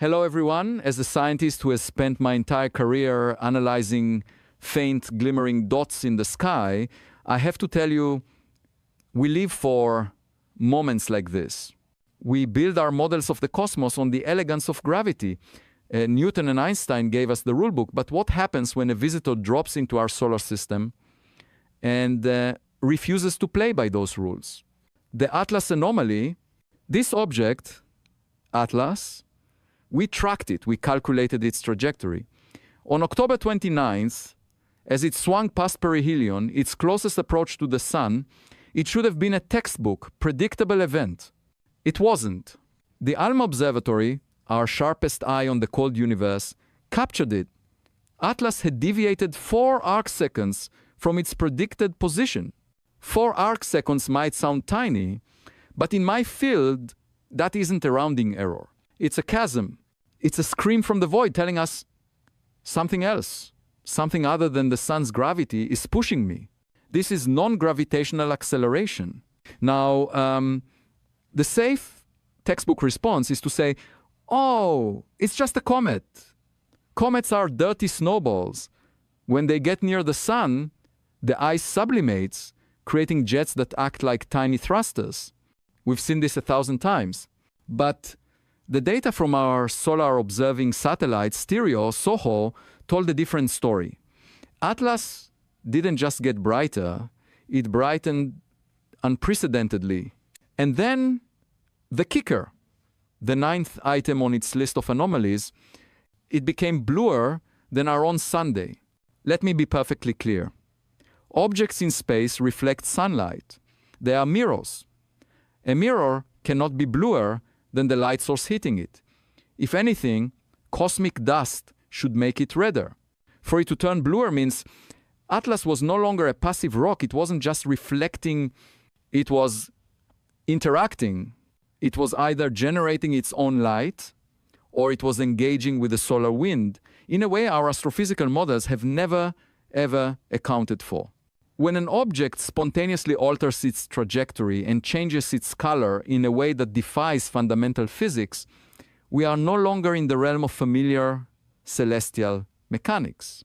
Hello, everyone. As a scientist who has spent my entire career analyzing faint glimmering dots in the sky, I have to tell you, we live for moments like this. We build our models of the cosmos on the elegance of gravity. Newton and Einstein gave us the rulebook, but what happens when a visitor drops into our solar system and refuses to play by those rules? The Atlas anomaly, this object, Atlas, we tracked it, we calculated its trajectory. On October 29th, as it swung past perihelion, its closest approach to the sun, it should have been a textbook, predictable event. It wasn't. The ALMA Observatory, our sharpest eye on the cold universe, captured it. Atlas had deviated 4 arcseconds from its predicted position. 4 arcseconds might sound tiny, but in my field, that isn't a rounding error. It's a chasm. It's a scream from the void telling us something else, something other than the sun's gravity is pushing me. This is non-gravitational acceleration. Now, the safe textbook response is to say, oh, it's just a comet. Comets are dirty snowballs. When they get near the sun, the ice sublimates, creating jets that act like tiny thrusters. We've seen this 1,000 times. But the data from our solar observing satellite, Stereo, SOHO, told a different story. Atlas didn't just get brighter, it brightened unprecedentedly. And then the kicker, the 9th item on its list of anomalies, it became bluer than our own Sunday. Let me be perfectly clear. Objects in space reflect sunlight. They are mirrors. A mirror cannot be bluer than the light source hitting it. If anything, cosmic dust should make it redder. For it to turn bluer means Atlas was no longer a passive rock. It wasn't just reflecting, it was interacting. It was either generating its own light or it was engaging with the solar wind in a way our astrophysical models have never, ever accounted for. When an object spontaneously alters its trajectory and changes its color in a way that defies fundamental physics, we are no longer in the realm of familiar celestial mechanics.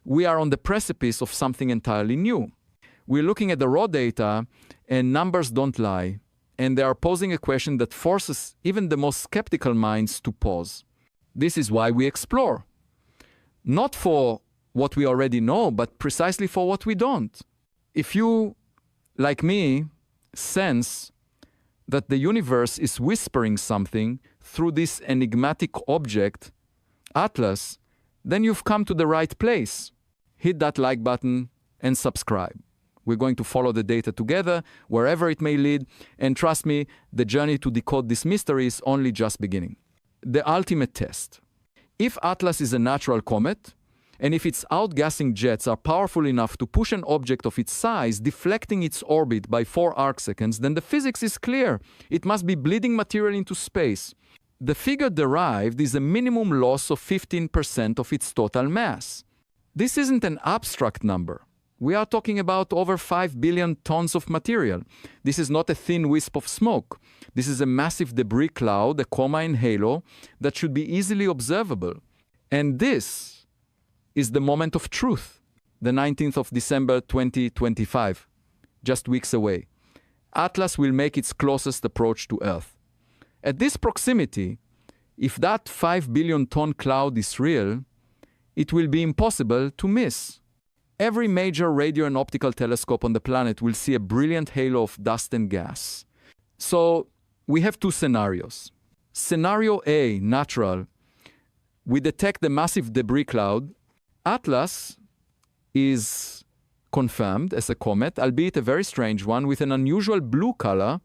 We are on the precipice of something entirely new. We're looking at the raw data, and numbers don't lie, and they are posing a question that forces even the most skeptical minds to pause. This is why we explore. Not for what we already know, but precisely for what we don't. If you, like me, sense that the universe is whispering something through this enigmatic object, Atlas, then you've come to the right place. Hit that like button and subscribe. We're going to follow the data together, wherever it may lead, and trust me, the journey to decode this mystery is only just beginning. The ultimate test. If Atlas is a natural comet, and if its outgassing jets are powerful enough to push an object of its size, deflecting its orbit by 4 arcseconds, then the physics is clear. It must be bleeding material into space. The figure derived is a minimum loss of 15% of its total mass. This isn't an abstract number. We are talking about over 5 billion tons of material. This is not a thin wisp of smoke. This is a massive debris cloud, a coma in halo, that should be easily observable. And this is the moment of truth, the 19th of December 2025, just weeks away. Atlas will make its closest approach to Earth. At this proximity, if that 5 billion ton cloud is real, it will be impossible to miss. Every major radio and optical telescope on the planet will see a brilliant halo of dust and gas. So we have 2 scenarios. Scenario A, natural, we detect the massive debris cloud. Atlas is confirmed as a comet, albeit a very strange one, with an unusual blue color,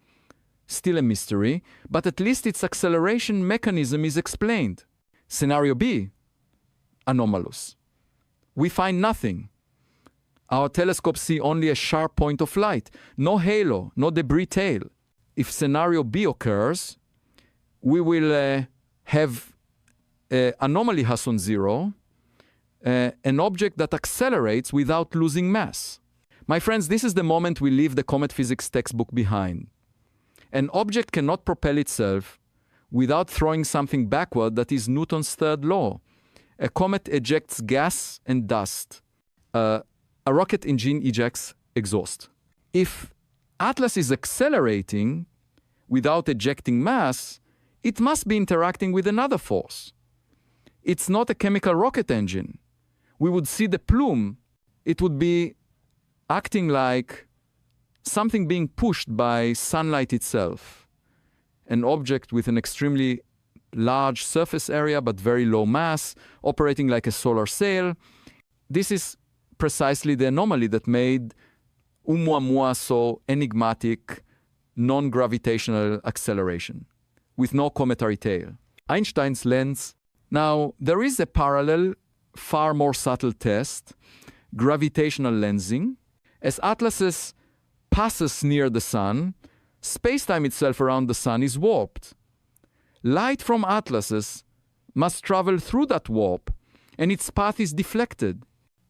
still a mystery, but at least its acceleration mechanism is explained. Scenario B, anomalous. We find nothing. Our telescopes see only a sharp point of light, no halo, no debris tail. If scenario B occurs, we will have anomaly Hasson zero, an object that accelerates without losing mass. My friends, this is the moment we leave the comet physics textbook behind. An object cannot propel itself without throwing something backward that is Newton's third law. A comet ejects gas and dust. A rocket engine ejects exhaust. If Atlas is accelerating without ejecting mass, it must be interacting with another force. It's not a chemical rocket engine. We would see the plume. It would be acting like something being pushed by sunlight itself. An object with an extremely large surface area but very low mass, operating like a solar sail. This is precisely the anomaly that made Oumuamua so enigmatic, non-gravitational acceleration, with no cometary tail. Einstein's lens. Now, there is a parallel, far more subtle test, gravitational lensing. As Atlas passes near the sun, space-time itself around the sun is warped. Light from Atlases must travel through that warp, and its path is deflected.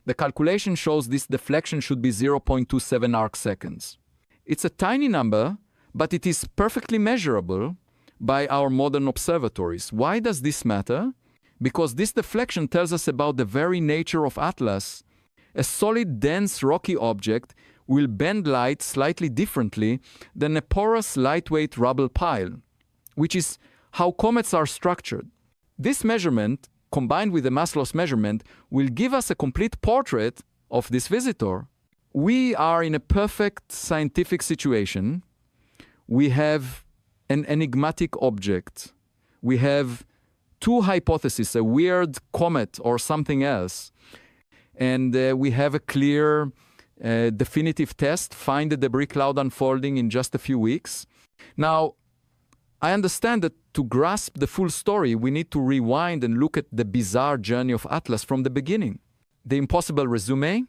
The calculation shows this deflection should be 0.27 arcseconds. It's a tiny number, but it is perfectly measurable by our modern observatories. Why does this matter? Because this deflection tells us about the very nature of Atlas. A solid, dense, rocky object will bend light slightly differently than a porous, lightweight rubble pile, which is how comets are structured. This measurement, combined with the mass loss measurement, will give us a complete portrait of this visitor. We are in a perfect scientific situation. We have an enigmatic object. We have two hypotheses, a weird comet or something else. And we have a clear, definitive test, find the debris cloud unfolding in just a few weeks. Now, I understand that to grasp the full story, we need to rewind and look at the bizarre journey of Atlas from the beginning. The impossible resume?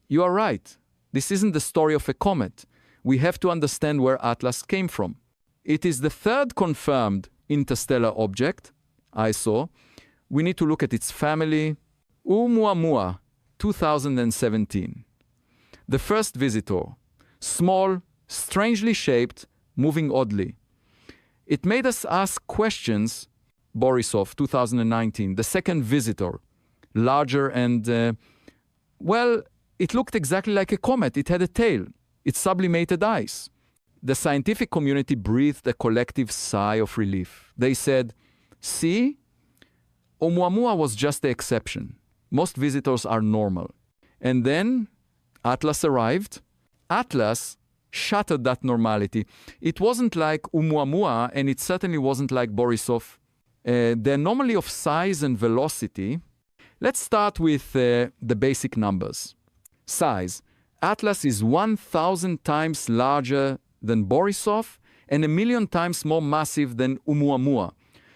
You are right. This isn't the story of a comet. We have to understand where Atlas came from. It is the third confirmed interstellar object, ISO. We need to look at its family. Oumuamua, 2017. The first visitor, small, strangely shaped, moving oddly. It made us ask questions. Borisov, 2019, the second visitor, larger and, well, it looked exactly like a comet. It had a tail. It sublimated ice. The scientific community breathed a collective sigh of relief. They said, see, Oumuamua was just the exception. Most visitors are normal. And then Atlas arrived. Atlas shattered that normality. It wasn't like Oumuamua, and it certainly wasn't like Borisov. The anomaly of size and velocity. Let's start with the basic numbers. Size. Atlas is 1,000 times larger than Borisov and 1,000,000 times more massive than Oumuamua.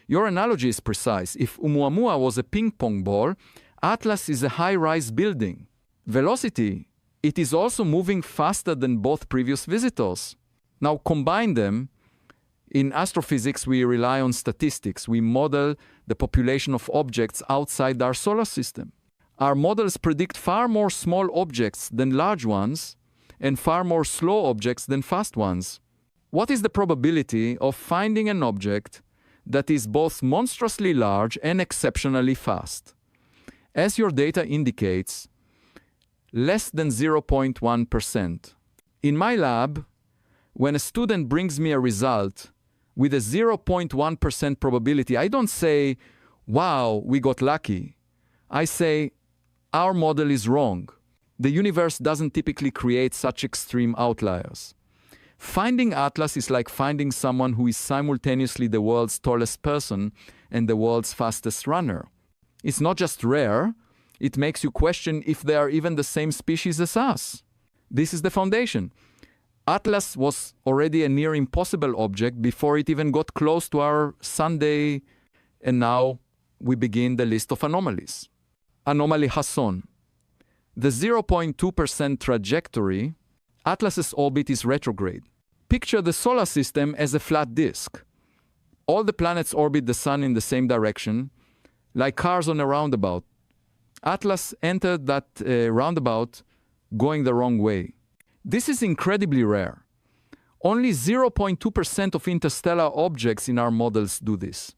Your analogy is precise. If Oumuamua was a ping-pong ball, Atlas is a high-rise building. Velocity. It is also moving faster than both previous visitors. Now combine them. In astrophysics, we rely on statistics. We model the population of objects outside our solar system. Our models predict far more small objects than large ones and far more slow objects than fast ones. What is the probability of finding an object that is both monstrously large and exceptionally fast? As your data indicates, less than 0.1%. In my lab, when a student brings me a result with a 0.1% probability, I don't say, wow, we got lucky. I say, our model is wrong. The universe doesn't typically create such extreme outliers. Finding Atlas is like finding someone who is simultaneously the world's tallest person and the world's fastest runner. It's not just rare, it makes you question if they are even the same species as us. This is the foundation. Atlas was already a near impossible object before it even got close to our Sunday, and now we begin the list of anomalies. Anomaly Hasson. The 0.2% trajectory, Atlas's orbit is retrograde. Picture the solar system as a flat disk. All the planets orbit the sun in the same direction, like cars on a roundabout. Atlas entered that roundabout going the wrong way. This is incredibly rare. Only 0.2% of interstellar objects in our models do this.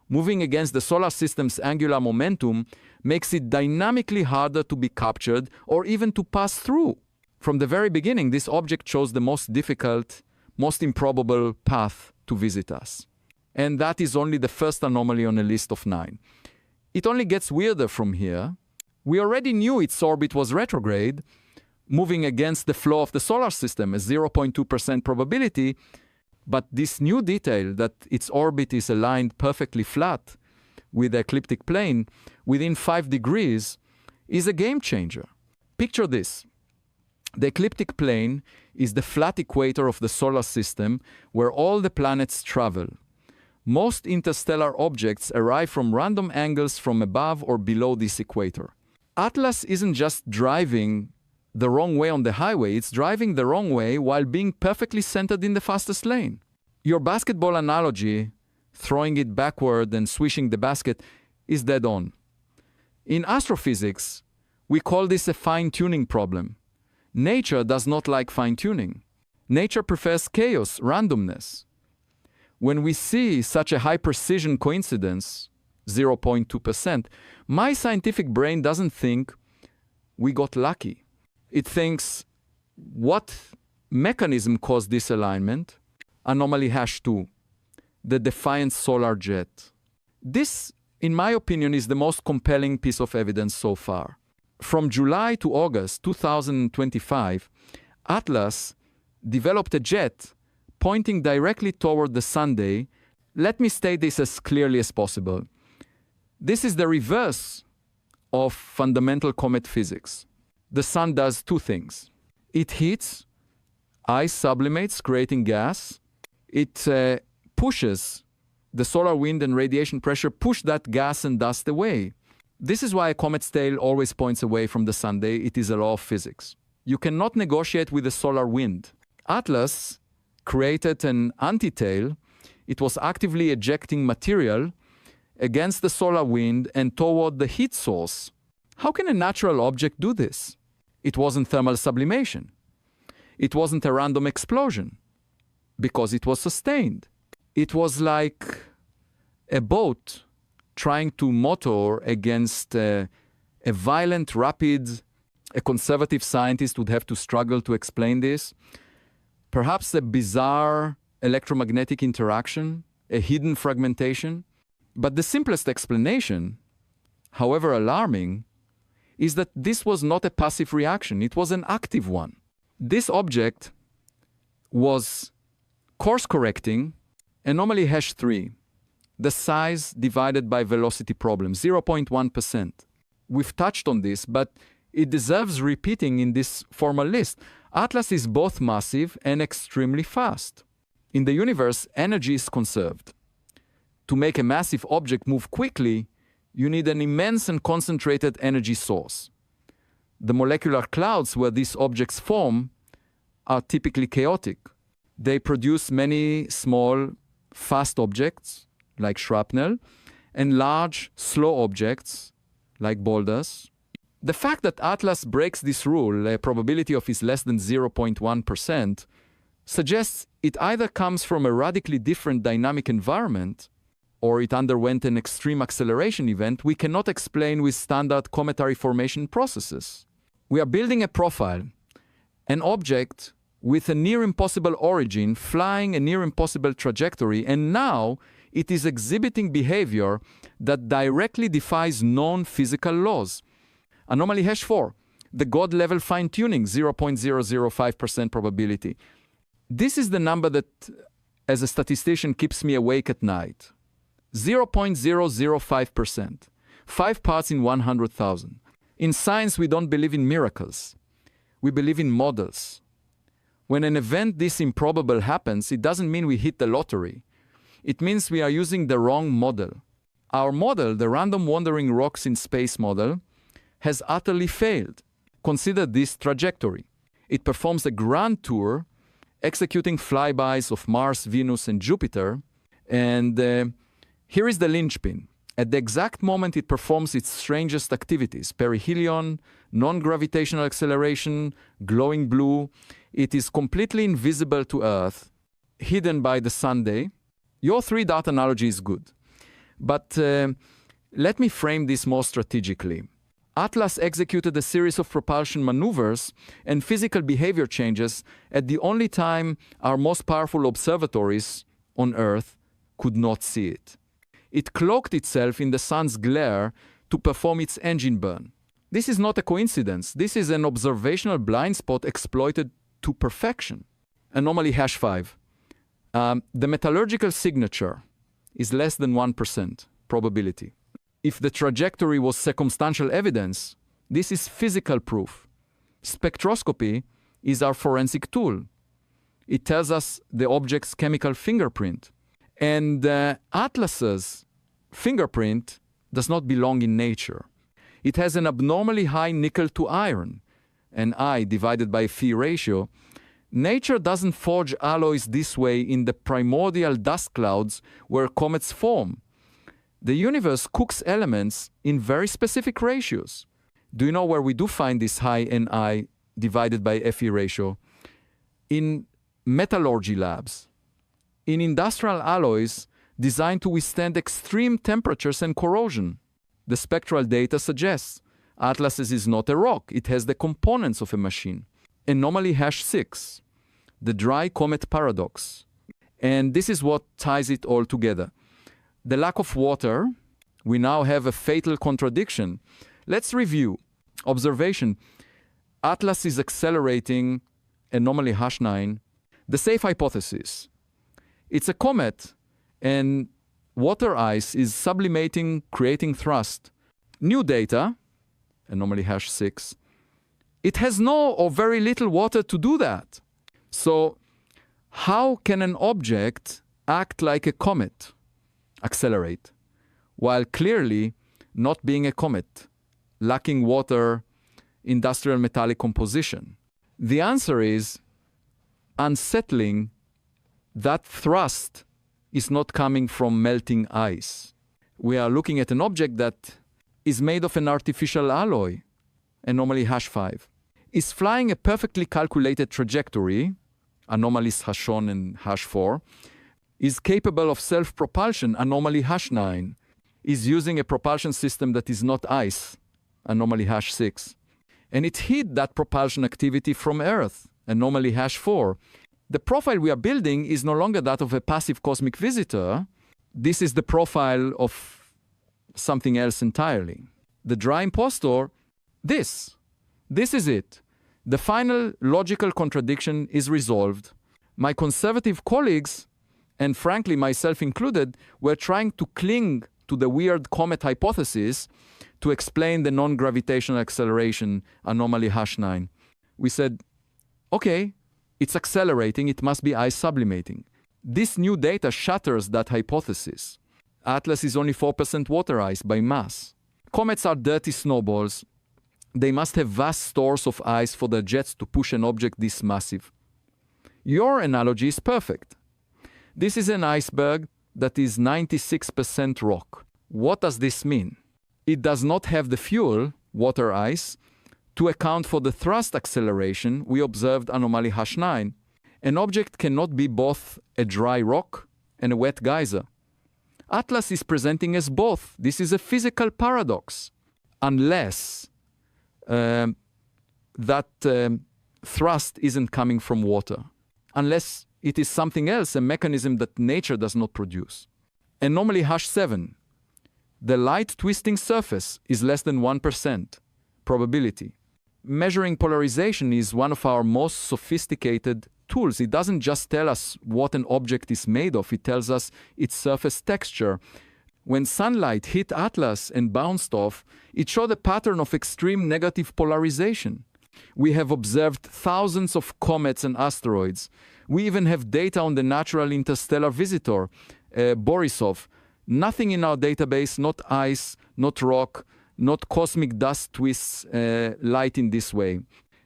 Moving against the solar system's angular momentum makes it dynamically harder to be captured or even to pass through. From the very beginning, this object chose the most difficult, most improbable path to visit us. And that is only the first anomaly on a list of 9. It only gets weirder from here. We already knew its orbit was retrograde, moving against the flow of the solar system, a 0.2% probability, but this new detail that its orbit is aligned perfectly flat with the ecliptic plane within 5 degrees is a game changer. Picture this. The ecliptic plane is the flat equator of the solar system where all the planets travel. Most interstellar objects arrive from random angles from above or below this equator. Atlas isn't just driving the wrong way on the highway, it's driving the wrong way while being perfectly centered in the fastest lane. Your basketball analogy, throwing it backward and swishing the basket, is dead on. In astrophysics, we call this a fine-tuning problem. Nature does not like fine-tuning. Nature prefers chaos, randomness. When we see such a high-precision coincidence, 0.2%, my scientific brain doesn't think we got lucky. It thinks, what mechanism caused this alignment? Anomaly #2, the Defiant solar jet. This, in my opinion, is the most compelling piece of evidence so far. From July to August 2025, Atlas developed a jet pointing directly toward the Sunday. Let me state this as clearly as possible. This is the reverse of fundamental comet physics. The sun does 2 things. It heats, ice sublimates, creating gas. It pushes the solar wind and radiation pressure, push that gas and dust away. This is why a comet's tail always points away from the Sunday. It is a law of physics. You cannot negotiate with the solar wind. Atlas created an anti-tail. It was actively ejecting material against the solar wind and toward the heat source. How can a natural object do this? It wasn't thermal sublimation. It wasn't a random explosion, because it was sustained. It was like a boat trying to motor against a violent, rapid. A conservative scientist would have to struggle to explain this. Perhaps a bizarre electromagnetic interaction, a hidden fragmentation. But the simplest explanation, however alarming, is that this was not a passive reaction, it was an active one. This object was course-correcting anomaly #3, the size divided by velocity problem, 0.1%. We've touched on this, but it deserves repeating in this formal list. Atlas is both massive and extremely fast. In the universe, energy is conserved. To make a massive object move quickly, you need an immense and concentrated energy source. The molecular clouds where these objects form are typically chaotic. They produce many small, fast objects, like shrapnel, and large, slow objects, like boulders. The fact that Atlas breaks this rule, a probability of is less than 0.1%, suggests it either comes from a radically different dynamic environment or it underwent an extreme acceleration event we cannot explain with standard cometary formation processes. We are building a profile, an object with a near-impossible origin, flying a near-impossible trajectory, and now it is exhibiting behavior that directly defies known physical laws. Anomaly #4, the God-level fine-tuning, 0.005% probability. This is the number that, as a statistician, keeps me awake at night. 0.005%, 5 parts in 100,000. In science, we don't believe in miracles. We believe in models. When an event this improbable happens, it doesn't mean we hit the lottery. It means we are using the wrong model. Our model, the random wandering rocks in space model, has utterly failed. Consider this trajectory. It performs a grand tour, executing flybys of Mars, Venus, and Jupiter, and here is the linchpin. At the exact moment it performs its strangest activities, perihelion, non-gravitational acceleration, glowing blue, It is completely invisible to Earth, hidden by the Sunday. Your 3-dot analogy is good. But let me frame this more strategically. Atlas executed a series of propulsion maneuvers and physical behavior changes at the only time our most powerful observatories on Earth could not see it. It cloaked itself in the sun's glare to perform its engine burn. This is not a coincidence. This is an observational blind spot exploited to perfection. Anomaly hash 5. The metallurgical signature is less than 1% probability. If the trajectory was circumstantial evidence, this is physical proof. Spectroscopy is our forensic tool. It tells us the object's chemical fingerprint. And Atlas's fingerprint does not belong in nature. It has an abnormally high nickel to iron, an I divided by Phi ratio. Nature doesn't forge alloys this way in the primordial dust clouds where comets form. The universe cooks elements in very specific ratios. Do you know where we do find this high Ni divided by Fe ratio? In metallurgy labs, in industrial alloys designed to withstand extreme temperatures and corrosion. The spectral data suggests Atlas is not a rock, it has the components of a machine. Anomaly hash 6, the dry comet paradox. And this is what ties it all together. The lack of water, we now have a fatal contradiction. Let's review. Observation. Atlas is accelerating anomaly hash 9. The safe hypothesis. It's a comet and water ice is sublimating, creating thrust. New data, anomaly hash 6. It has no or very little water to do that. So how can an object act like a comet? Accelerate, while clearly not being a comet, lacking water, industrial metallic composition? The answer is unsettling. That thrust is not coming from melting ice. We are looking at an object that is made of an artificial alloy, anomaly hash 5, is flying a perfectly calculated trajectory, anomalies hashon and hash 4, is capable of self-propulsion, anomaly hash 9, is using a propulsion system that is not ice, anomaly hash 6, and it hid that propulsion activity from Earth, anomaly hash 4. The profile we are building is no longer that of a passive cosmic visitor. This is the profile of something else entirely. The dry impostor, this is it. The final logical contradiction is resolved. My conservative colleagues, and frankly myself included, were trying to cling to the weird comet hypothesis to explain the non-gravitational acceleration, anomaly hash 9. We said, okay, it's accelerating, it must be ice sublimating. This new data shatters that hypothesis. Atlas is only 4% water ice by mass. Comets are dirty snowballs. They must have vast stores of ice for their jets to push an object this massive. Your analogy is perfect. This is an iceberg that is 96% rock. What does this mean? It does not have the fuel, water ice, to account for the thrust acceleration we observed anomaly hash 9. An object cannot be both a dry rock and a wet geyser. Atlas is presenting as both. This is a physical paradox. Unless that thrust isn't coming from water. Unless it is something else, a mechanism that nature does not produce. Anomaly hash 7. The light twisting surface is less than 1% probability. Measuring polarization is one of our most sophisticated tools. It doesn't just tell us what an object is made of, it tells us its surface texture. When sunlight hit Atlas and bounced off, it showed a pattern of extreme negative polarization. We have observed thousands of comets and asteroids. We even have data on the natural interstellar visitor, Borisov. Nothing in our database, not ice, not rock, not cosmic dust twists light in this way.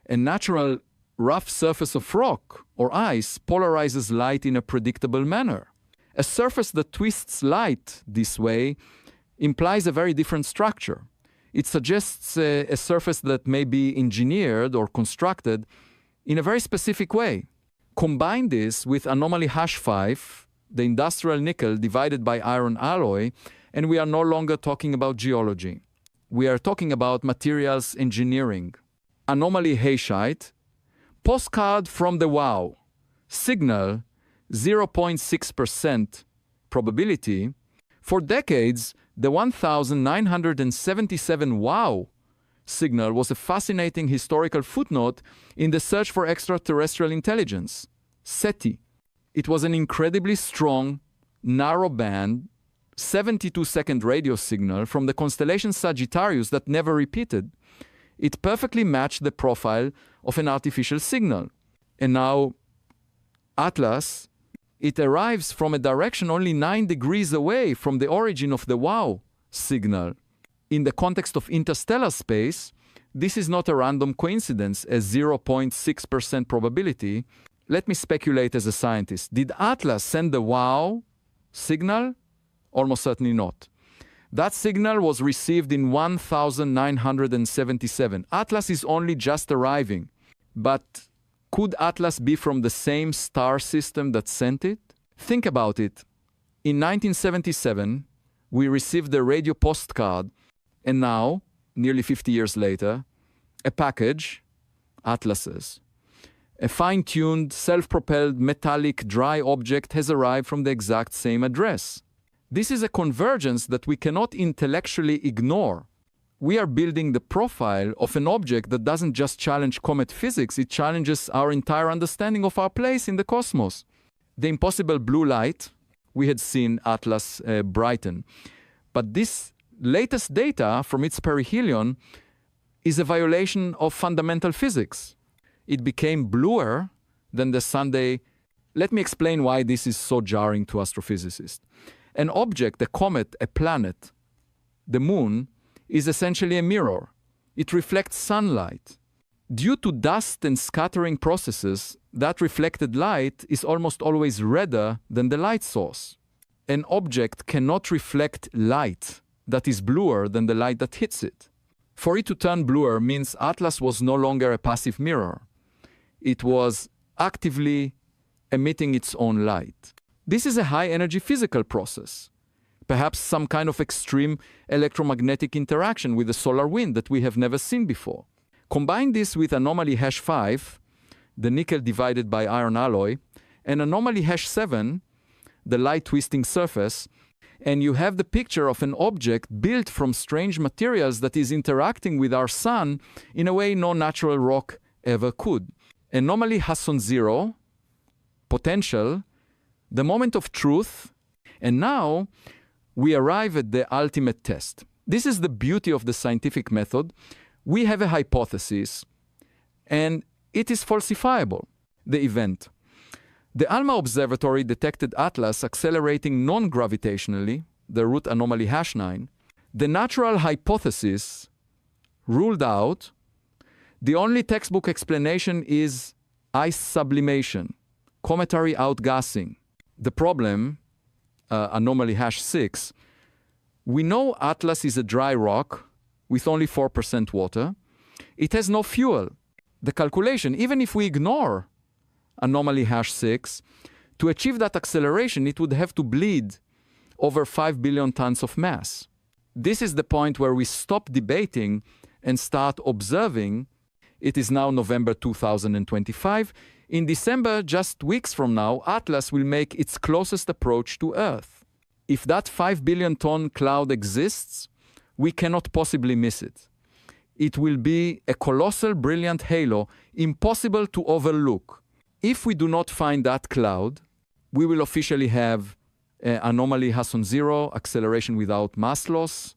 A natural rough surface of rock or ice polarizes light in a predictable manner. A surface that twists light this way implies a very different structure. It suggests a surface that may be engineered or constructed in a very specific way. Combine this with anomaly hash 5, the industrial nickel divided by iron alloy, and we are no longer talking about geology. We are talking about materials engineering. Anomaly hashite, postcard from the wow, signal 0.6% probability. For decades, the 1977 wow signal was a fascinating historical footnote in the search for extraterrestrial intelligence. SETI. It was an incredibly strong, narrow-band, 72-second radio signal from the constellation Sagittarius that never repeated. It perfectly matched the profile of an artificial signal. And now, Atlas, it arrives from a direction only 9 degrees away from the origin of the wow signal. In the context of interstellar space, this is not a random coincidence, a 0.6% probability. Let me speculate as a scientist. Did Atlas send the wow signal? Almost certainly not. That signal was received in 1977. Atlas is only just arriving. But could Atlas be from the same star system that sent it? Think about it. In 1977, we received the radio postcard, and now, nearly 50 years later, a package, Atlases. A fine-tuned, self-propelled, metallic, dry object has arrived from the exact same address. This is a convergence that we cannot intellectually ignore. We are building the profile of an object that doesn't just challenge comet physics, it challenges our entire understanding of our place in the cosmos. The impossible blue light, we had seen Atlas brighten. But this latest data from its perihelion is a violation of fundamental physics. It became bluer than the Sunday. Let me explain why this is so jarring to astrophysicists. An object, a comet, a planet, the moon, is essentially a mirror. It reflects sunlight. Due to dust and scattering processes, that reflected light is almost always redder than the light source. An object cannot reflect light that is bluer than the light that hits it. For it to turn bluer means Atlas was no longer a passive mirror. It was actively emitting its own light. This is a high-energy physical process, perhaps some kind of extreme electromagnetic interaction with the solar wind that we have never seen before. Combine this with anomaly hash 5, the nickel divided by iron alloy, and anomaly hash 7, the light-twisting surface, and you have the picture of an object built from strange materials that is interacting with our sun in a way no natural rock ever could. Anomaly Hasson 0, potential, the moment of truth, and now we arrive at the ultimate test. This is the beauty of the scientific method. We have a hypothesis, and it is falsifiable, the event. The ALMA observatory detected Atlas accelerating non-gravitationally, the root anomaly hash 9. The natural hypothesis ruled out. The only textbook explanation is ice sublimation, cometary outgassing. The problem, anomaly hash 6, we know Atlas is a dry rock with only 4% water. It has no fuel. The calculation, even if we ignore anomaly hash 6, to achieve that acceleration, it would have to bleed over 5 billion tons of mass. This is the point where we stop debating and start observing. It is now November 2025. In December, just weeks from now, Atlas will make its closest approach to Earth. If that 5 billion ton cloud exists, we cannot possibly miss it. It will be a colossal, brilliant halo, impossible to overlook. If we do not find that cloud, we will officially have anomaly Hasson 0, acceleration without mass loss,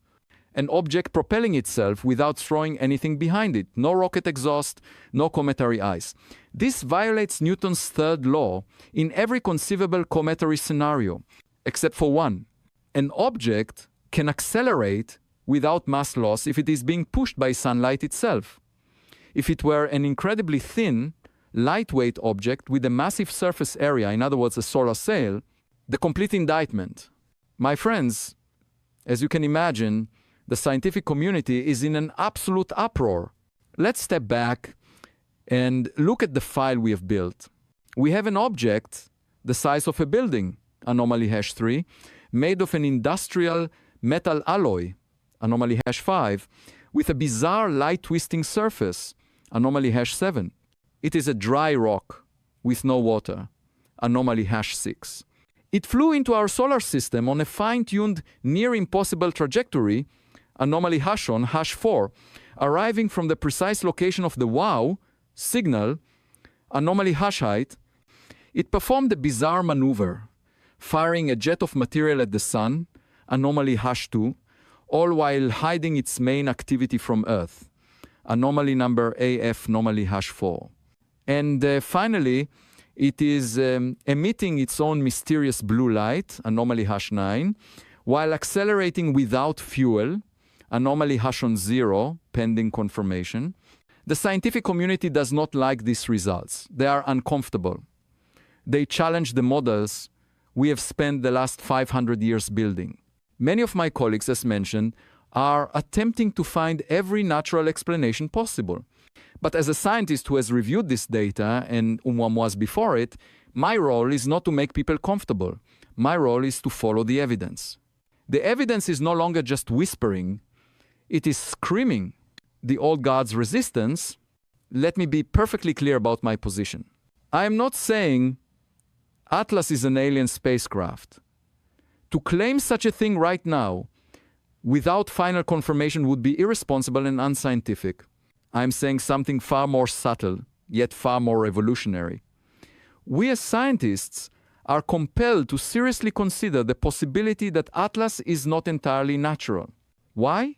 an object propelling itself without throwing anything behind it. No rocket exhaust, no cometary ice. This violates Newton's third law in every conceivable cometary scenario, except for one. An object can accelerate without mass loss if it is being pushed by sunlight itself. If it were an incredibly thin, lightweight object with a massive surface area, in other words, a solar sail, the complete indictment. My friends, as you can imagine, the scientific community is in an absolute uproar. Let's step back And look at the file we have built. We have an object the size of a building, anomaly hash 3, made of an industrial metal alloy, anomaly hash 5, with a bizarre light twisting surface, anomaly hash 7. It is a dry rock with no water, anomaly hash 6. It flew into our solar system on a fine-tuned, near-impossible trajectory, anomaly Hashon, hash 4, arriving from the precise location of the WOW signal, anomaly hash height. It performed a bizarre maneuver, firing a jet of material at the sun, anomaly hash 2, all while hiding its main activity from Earth, anomaly number AF anomaly hash 4. And finally, it is emitting its own mysterious blue light, anomaly hash 9, while accelerating without fuel, anomaly Hashon 0, pending confirmation. The scientific community does not like these results. They are uncomfortable. They challenge the models we have spent the last 500 years building. Many of my colleagues, as mentioned, are attempting to find every natural explanation possible. But as a scientist who has reviewed this data, and Oumuamua before it, my role is not to make people comfortable. My role is to follow the evidence. The evidence is no longer just whispering, it is screaming. The old God's resistance. Let me be perfectly clear about my position. I am not saying Atlas is an alien spacecraft. To claim such a thing right now, without final confirmation, would be irresponsible and unscientific. I am saying something far more subtle, yet far more revolutionary. We as scientists are compelled to seriously consider the possibility that Atlas is not entirely natural. Why?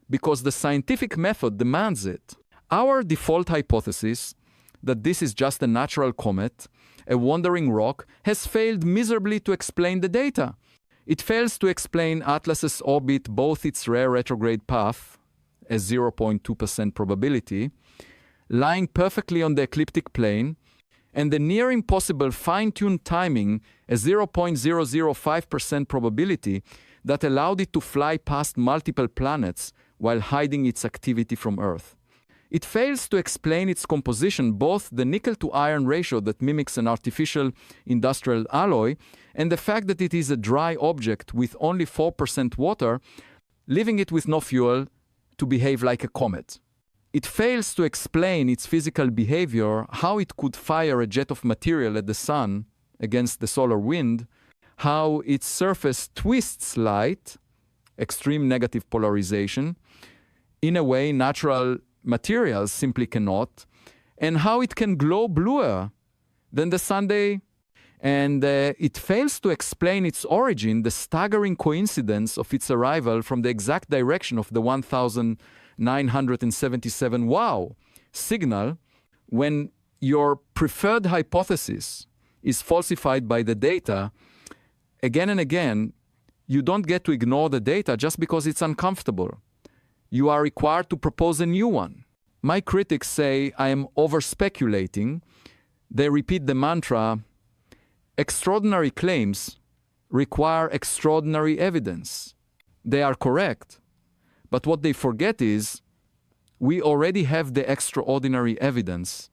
Because the scientific method demands it. Our default hypothesis that this is just a natural comet, a wandering rock, has failed miserably to explain the data. It fails to explain Atlas's orbit, both its rare retrograde path, a 0.2% probability, lying perfectly on the ecliptic plane, and the near impossible fine-tuned timing, a 0.005% probability that allowed it to fly past multiple planets while hiding its activity from Earth. It fails to explain its composition, both the nickel-to-iron ratio that mimics an artificial industrial alloy, and the fact that it is a dry object with only 4% water, leaving it with no fuel to behave like a comet. It fails to explain its physical behavior, how it could fire a jet of material at the sun against the solar wind, how its surface twists light, extreme negative polarization, in a way natural materials simply cannot, and how it can glow bluer than the Sunday. And it fails to explain its origin, the staggering coincidence of its arrival from the exact direction of the 1977 WOW signal, when your preferred hypothesis is falsified by the data. Again and again, you don't get to ignore the data just because it's uncomfortable. You are required to propose a new one. My critics say I am over-speculating. They repeat the mantra, extraordinary claims require extraordinary evidence. They are correct, but what they forget is we already have the extraordinary evidence.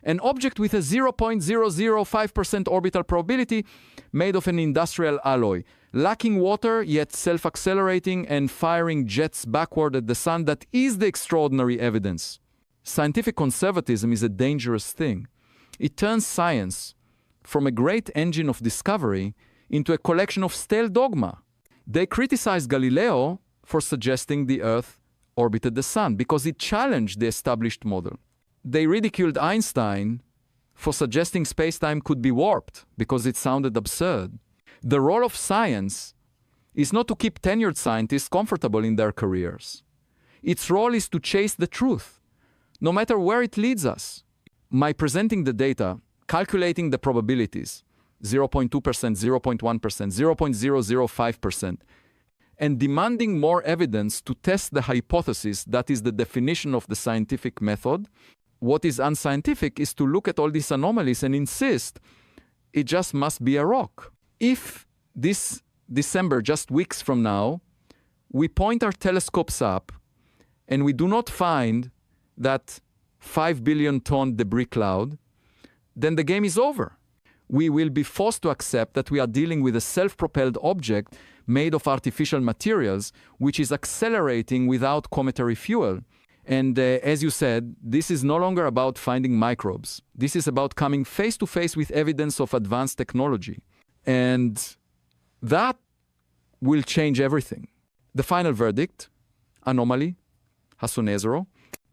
An object with a 0.005% orbital probability made of an industrial alloy, lacking water yet self-accelerating and firing jets backward at the sun, that is the extraordinary evidence. Scientific conservatism is a dangerous thing. It turns science from a great engine of discovery into a collection of stale dogma. They criticized Galileo for suggesting the Earth orbited the sun because it challenged the established model. They ridiculed Einstein for suggesting space-time could be warped because it sounded absurd. The role of science is not to keep tenured scientists comfortable in their careers. Its role is to chase the truth, no matter where it leads us. By presenting the data, calculating the probabilities, 0.2%, 0.1%, 0.005%, and demanding more evidence to test the hypothesis that is the definition of the scientific method, what is unscientific is to look at all these anomalies and insist it just must be a rock. If this December, just weeks from now, we point our telescopes up and we do not find that 5 billion ton debris cloud, then the game is over. We will be forced to accept that we are dealing with a self-propelled object made of artificial materials, which is accelerating without cometary fuel. And as you said, this is no longer about finding microbes. This is about coming face to face with evidence of advanced technology. And that will change everything. The final verdict, anomaly, Hasonezero.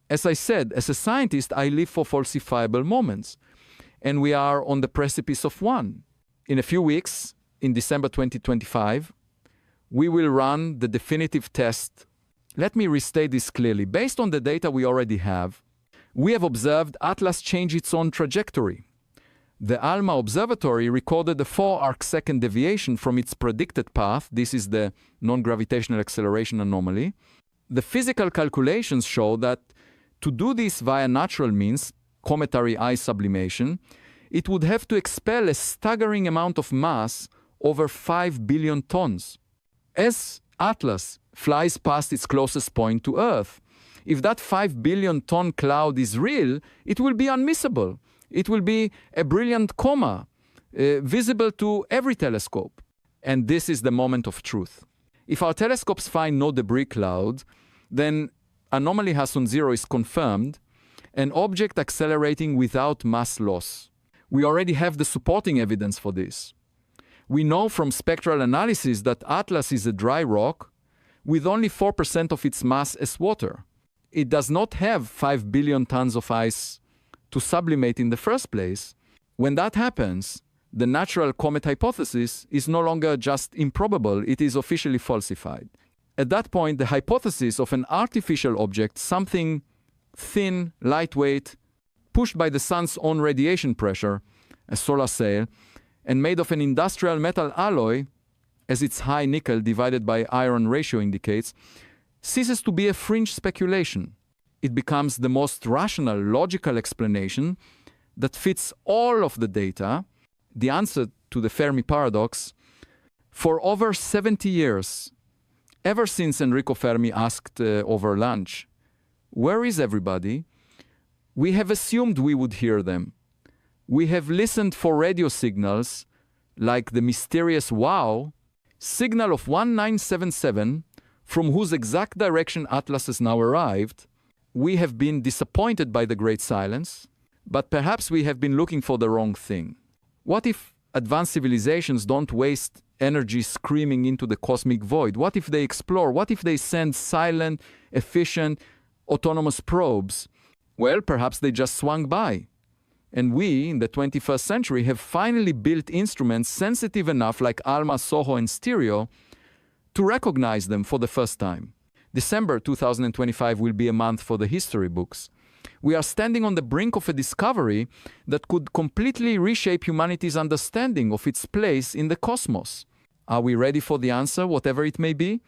As I said, as a scientist, I live for falsifiable moments. And we are on the precipice of one. In a few weeks, in December 2025, we will run the definitive test. Let me restate this clearly. Based on the data we already have, we have observed Atlas change its own trajectory. The ALMA observatory recorded a 4 arcsecond deviation from its predicted path. This is the non-gravitational acceleration anomaly. The physical calculations show that to do this via natural means, cometary ice sublimation, it would have to expel a staggering amount of mass over 5 billion tons. As Atlas flies past its closest point to Earth, if that 5 billion ton cloud is real, it will be unmissable. It will be a brilliant coma, visible to every telescope. And this is the moment of truth. If our telescopes find no debris cloud, then anomaly Hasonezero is confirmed, an object accelerating without mass loss. We already have the supporting evidence for this. We know from spectral analysis that Atlas is a dry rock with only 4% of its mass as water. It does not have 5 billion tons of ice to sublimate in the first place. When that happens, the natural comet hypothesis is no longer just improbable, it is officially falsified. At that point, the hypothesis of an artificial object, something thin, lightweight, pushed by the sun's own radiation pressure, a solar sail, and made of an industrial metal alloy, as its high nickel divided by iron ratio indicates, ceases to be a fringe speculation. It becomes the most rational, logical explanation that fits all of the data, the answer to the Fermi paradox. For over 70 years, ever since Enrico Fermi asked over lunch, "Where is everybody?" we have assumed we would hear them. We have listened for radio signals like the mysterious WOW signal of 1977, from whose exact direction Atlas has now arrived. We have been disappointed by the great silence, but perhaps we have been looking for the wrong thing. What if advanced civilizations don't waste energy screaming into the cosmic void? What if they explore? What if they send silent, efficient, autonomous probes? Well, perhaps they just swung by. And we, in the 21st century, have finally built instruments sensitive enough, like ALMA, SOHO, and STEREO, to recognize them for the first time. December 2025 will be a month for the history books. We are standing on the brink of a discovery that could completely reshape humanity's understanding of its place in the cosmos. Are we ready for the answer, whatever it may be?